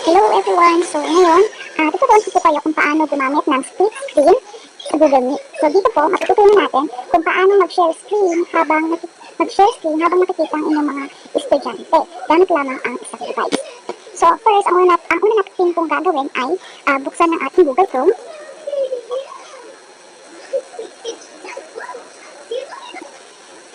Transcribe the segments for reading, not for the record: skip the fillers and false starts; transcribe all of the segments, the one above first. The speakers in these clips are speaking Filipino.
Hello everyone! So ngayon, tuturuan ko po kayo kung paano gumamit ng split screen sa Google Meet. So dito po, matututunan natin kung paano mag-share screen habang nakikita ang inyong mga estudyante. Gamit lamang ang isang device. So first, ang una natin pong gagawin ay buksan ng ating Google Chrome.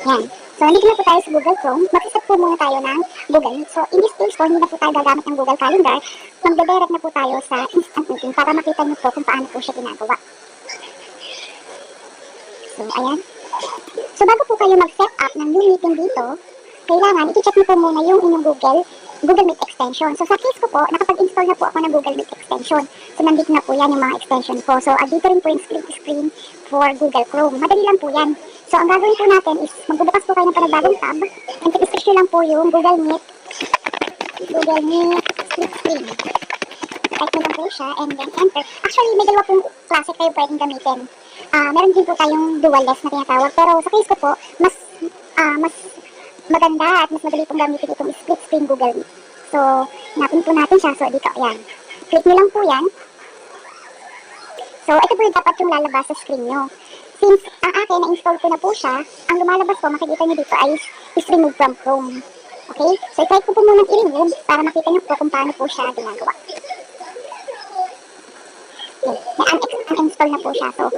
Yan. So, nandito na po tayo sa Google Chrome. Mag-set po muna tayo ng Google Meet. So, in this case po, hindi na po tayo gagamit ng Google Calendar. Magde-direct na po tayo sa instant meeting para makita niyo po kung paano po siya ginagawa. So, ayan. So, bago po kayo mag-set up ng new meeting dito, kailangan i-check niyo po muna yung inyong Google Meet extension. So, sa case ko po, nakapag-install na po ako ng Google Meet extension. So, nandito na po yan yung mga extension ko. So, dito rin po yung split screen for Google Chrome. Madali lang po yan. So, ang gagawin po natin is magbubukas po kayo ng panibagong tab and i-search nyo lang po yung Google Meet split screen. Type nyo lang po siya and then enter. Actually, may dalawa pong klase kayo pwedeng gamitin. Meron din po tayong dual-less na tinatawag. Pero sa case ko po, mas maganda at mas madali pong gamitin itong split screen Google Meet. So, hanapin po natin siya. So, dito, yan. Click nyo lang po yan. So, ito po yung dapat yung lalabas sa screen nyo. Since ang akin, na-install ko na po siya, ang lumalabas po, makikita nyo dito ay is remove from Chrome. Okay? So, i-try ko po munang i-remove para makita nyo po kung paano po siya ginagawa. Okay. Na-uninstall na po siya. So,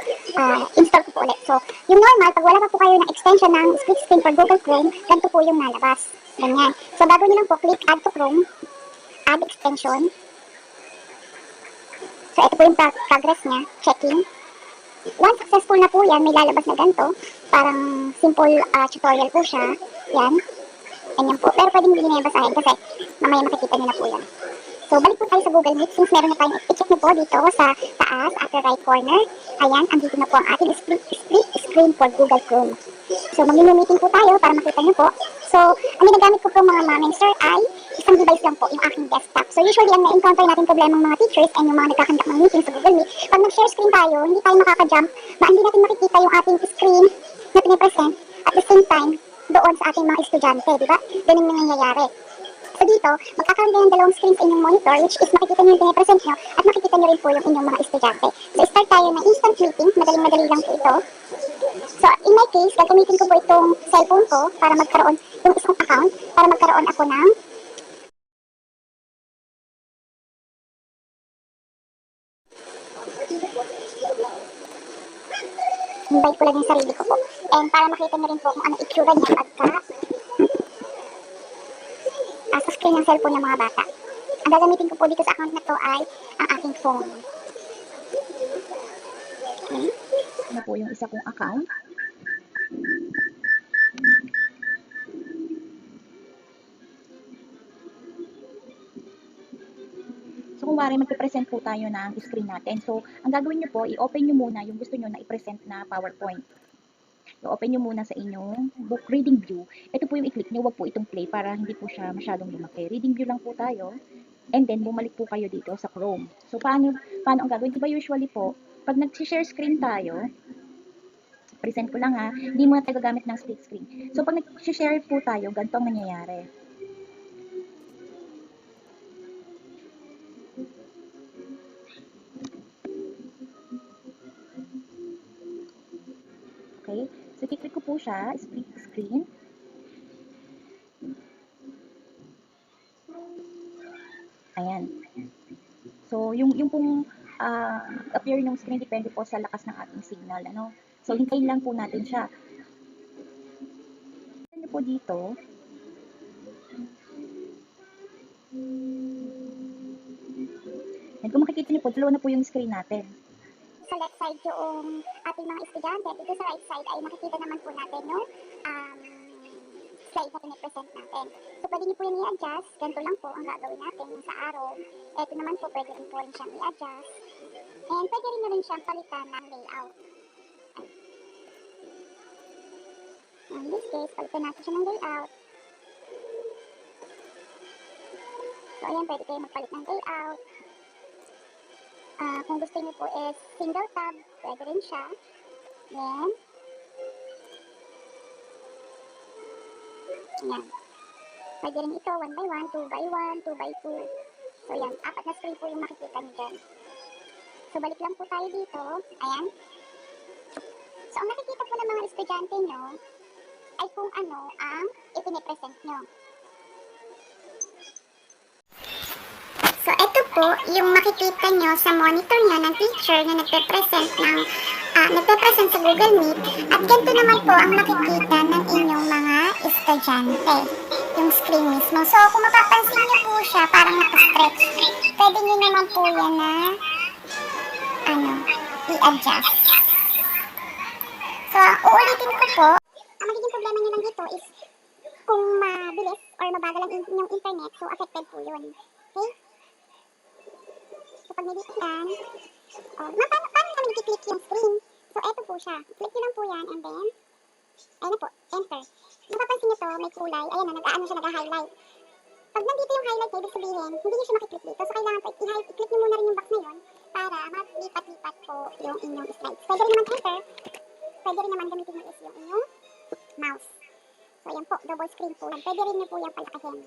install ko po ulit. So, yung normal, pag wala pa po kayo ng extension ng split screen for Google Chrome, ganito po yung nalabas. Ganyan. So, bago nyo lang po, click Add to Chrome, Add Extension. So, ito po yung progress niya, checking. Once successful na po yan, may lalabas na ganito. Parang simple tutorial po siya. Yan. Ganyan po. Pero pwedeng hindi na basahin kasi mamaya makikita nyo na po yan. So, balik po tayo sa Google Meet. Since meron na tayong i-check nyo po dito sa taas, upper right corner. Ayan, andito na po ang ating split screen for Google Chrome. So, mag-meeting po tayo para makita nyo po. So, ang ginagamit ko po mga maming sir ay isang device lang po, yung aking desktop. So, usually, ang na-encounter natin problema ng mga teachers and yung mga nagkakandak ng meeting sa Google Meet, pag nag-share screen tayo, hindi tayo makaka-jump, hindi natin makikita yung ating screen na pinipresent at the same time, doon sa ating mga estudyante, di ba? Ganun yung nangyayari. So dito, magkakaroon din ng dalawang screens sa inyong monitor which is makikita nyo yung pinipresent nyo at makikita nyo rin po yung inyong mga estudyante. So start tayo ng instant meeting, madaling-madali lang po ito. So in my case, gagamitin ko po itong cellphone ko para magkaroon yung isang account, para magkaroon ako ng invite ko lang yung sarili ko po. And para makita nyo rin po kung ano itsura niya pagka sa screen ng cellphone ng mga bata. Ang gagamitin ko po dito sa account na to ay ang aking phone. Okay. Na po yung isa kong account. So, kung wari, magpipresent po tayo ng screen natin. So, ang gagawin nyo po, i-open nyo muna yung gusto nyo na i-present na PowerPoint. I-open nyo muna sa inyong book reading view. Ito po yung i-click nyo, wag po itong play para hindi po siya masyadong lumaki. Reading view lang po tayo. And then, bumalik po kayo dito sa Chrome. So, paano ang gagawin? Diba usually po, pag nag-share screen tayo, present ko lang ha, hindi mo na tayo gagamit ng split screen. So, pag nag-share po tayo, ganito ang nangyayari. Okay? So, i-click ko po siya, split screen. Ayan. So, yung pong appear ng screen depende po sa lakas ng ating signal. Ano? So, hintayin lang po natin siya. Ano po dito? Yan, kung makikita niyo po, dalawa na po yung screen natin. Sa left side yung ating mga estudyante, dito sa right side ay makikita naman po natin yung slide na pinipresent natin. So, pwede niyo po yung i-adjust. Ganito lang po ang gagawin natin yung sa arrow. Ito naman po, pwede rin po rin siyang i-adjust. And pwede rin siyang palitan ng layout. In this case, palitan natin siya ng layout. So, ayan, pwede kayo magpalit ng layout. Kung gusto niyo po is single tab, pwede rin siya. Then, yan. Pwede rin ito 1 by 1, 2 by 1, 2 by 2. So yan, 4 na screen po yung makikita nyo dyan. So balik lang po tayo dito. Ayan. So ang nakikita po ng mga estudyante nyo ay kung ano ang ipinipresent nyo. So ito po yung makikita nyo sa monitor nyo ng teacher na nagpe-present sa Google Meet. At ganito naman po ang makikita ng inyong mga estudyante. Yung screen mismo. So kung mapapansin nyo po siya, parang nakastretch. Pwede nyo naman po yan na i-adjust. So uulitin ko po, ang magiging problema nyo lang dito is kung mabilis or mabagal ang inyong internet, so affected po yun. Okay? So pag nilitan, paano naman i-click yung screen? So eto po siya. Click nyo lang po yan and then, ayun na po, enter. Napapansin nyo to, may kulay, ayan na, nag-highlight. Pag nandito yung highlight, ibig sabihin, hindi nyo siya makiklik dito. So kailangan po, i-click nyo muna rin yung box na yun para maglipat-lipat po yung inyong slides. Pwede rin naman enter, pwede rin naman gamitin nyo is yung inyong mouse. So ayan po, double screen po yan. Pwede rin nyo po yung palakahin.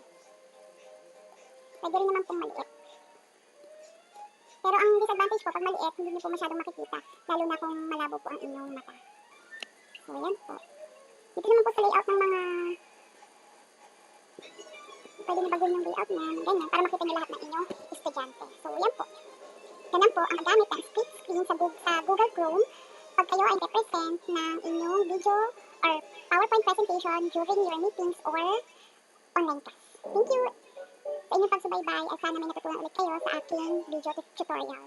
Pwede rin naman pong maliit. Pero ang disadvantage po, pag maliit, hindi nyo po masyadong makikita. Lalo na kung malabo po ang inyong mata. So ayan po. Dito naman po sa layout ng mga... Pwede nyo baguhin yung layout na ganyan para makita nyo lahat ng inyong estudyante. So ayan po. Ganun po ang gamit ng split screen sa Google Chrome pag kayo ay represent ng inyong video or PowerPoint presentation during your meetings or online class. Thank you sa inyong pagsubaybay at sana may natutunan ulit kayo sa aking video tutorial.